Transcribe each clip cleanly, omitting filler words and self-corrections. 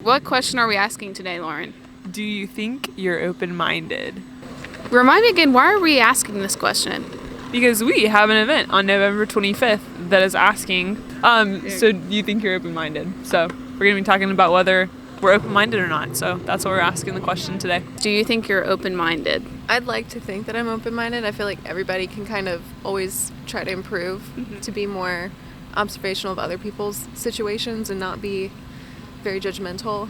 What question are we asking today, Lauren? Do you think you're open-minded? Remind me again, why are we asking this question? Because we have an event on November 25th that is asking, so do you think you're open-minded? So we're going to be talking about whether we're open-minded or not. So that's what we're asking the question today. Do you think you're open-minded? I'd like to think that I'm open-minded. I feel like everybody can kind of always try to improve, to be more observational of other people's situations and not be very judgmental.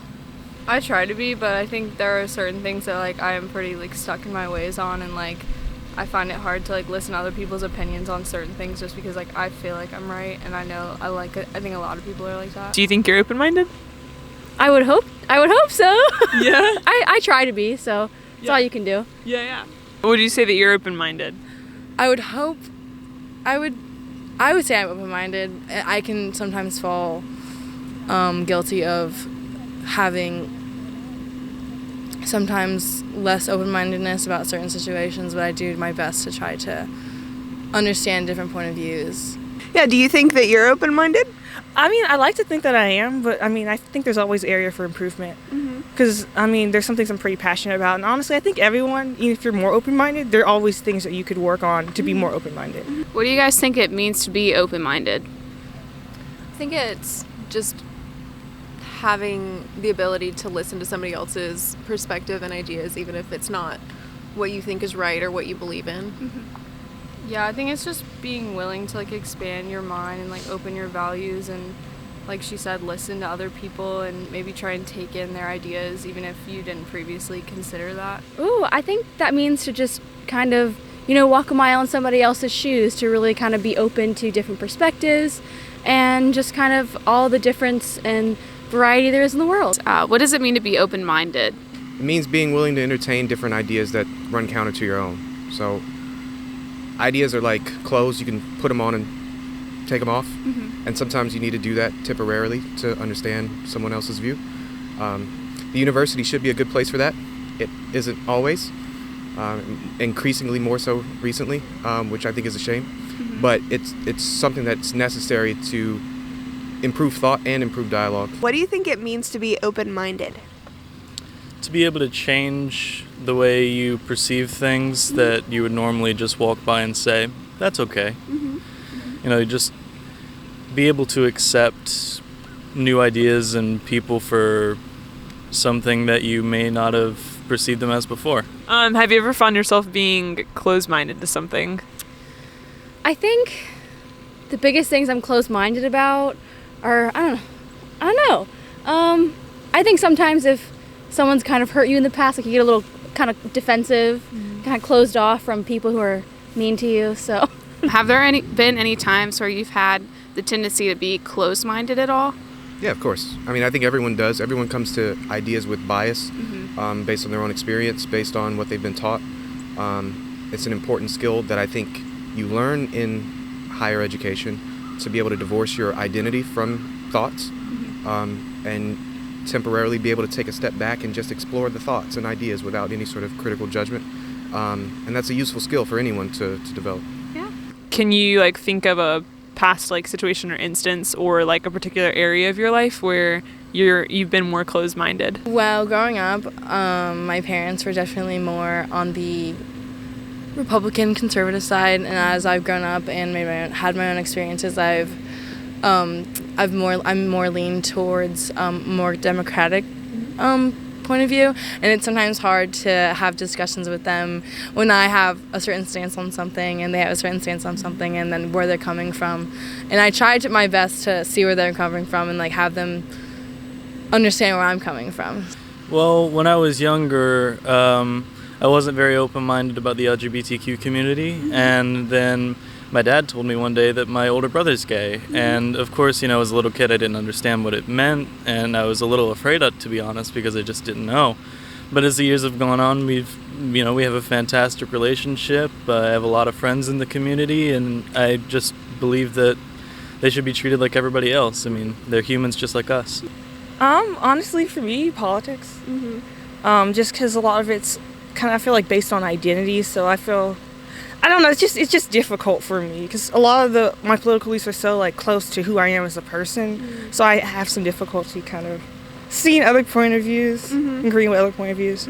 I try to be, but I think there are certain things that I am pretty stuck in my ways on, and I find it hard to listen to other people's opinions on certain things just because I feel like I'm right, and I know I like it. I think a lot of people are like that. Do you think you're open-minded? I would hope so. Yeah. I try to be, so that's all you can do. Yeah. Would you say that you're open-minded? I would say I'm open-minded. I can sometimes fall guilty of having sometimes less open-mindedness about certain situations, but I do my best to try to understand different point of views. Yeah, do you think that you're open-minded? I mean, I like to think that I am, but I mean, I think there's always area for improvement. Because, I mean, there's some things I'm pretty passionate about. And honestly, I think everyone, even if you're more open-minded, there are always things that you could work on to be more open-minded. What do you guys think it means to be open-minded? I think it's just having the ability to listen to somebody else's perspective and ideas, even if it's not what you think is right or what you believe in. Yeah, I think it's just being willing to expand your mind and open your values and, like she said, listen to other people and maybe try and take in their ideas even if you didn't previously consider that. Ooh, I think that means to just kind of, walk a mile in somebody else's shoes, to really kind of be open to different perspectives and just kind of all the difference and variety there is in the world. What does it mean to be open-minded? It means being willing to entertain different ideas that run counter to your own. So ideas are like clothes. You can put them on and take them off. And sometimes you need to do that temporarily to understand someone else's view. The university should be a good place for that. It isn't always, increasingly more so recently, which I think is a shame. But it's something that's necessary to improve thought and improve dialogue. What do you think it means to be open-minded? To be able to change the way you perceive things that you would normally just walk by and say, that's okay. Just be able to accept new ideas and people for something that you may not have perceived them as before. Have you ever found yourself being closed-minded to something? I think the biggest things I'm closed-minded about are, I don't know. I think sometimes if someone's kind of hurt you in the past, you get a little kind of defensive, kind of closed off from people who are mean to you, so. Have there been any times where you've had the tendency to be closed-minded at all? Yeah, of course. I mean, I think everyone does. Everyone comes to ideas with bias, based on their own experience, based on what they've been taught. It's an important skill that I think you learn in higher education, to be able to divorce your identity from thoughts, and temporarily be able to take a step back and just explore the thoughts and ideas without any sort of critical judgment. And that's a useful skill for anyone to develop. Yeah. Can you think of a past situation or instance or a particular area of your life where you've been more closed-minded? Well, growing up, my parents were definitely more on the Republican conservative side, and as I've grown up and had my own experiences, I'm more leaned towards more democratic point of view, and it's sometimes hard to have discussions with them when I have a certain stance on something and they have a certain stance on something, and then where they're coming from. And I try my best to see where they're coming from and have them understand where I'm coming from. Well, when I was younger, I wasn't very open-minded about the LGBTQ community, and then my dad told me one day that my older brother's gay, and of course, as a little kid I didn't understand what it meant, and I was a little afraid, to be honest, because I just didn't know. But as the years have gone on, we have a fantastic relationship. I have a lot of friends in the community, and I just believe that they should be treated like everybody else. I mean, they're humans just like us. Honestly, for me, politics. Just because a lot of it's kind of, I feel based on identity, so I don't know, it's just difficult for me because a lot of my political beliefs are so close to who I am as a person, so I have some difficulty kind of seeing other point of views, agreeing with other point of views.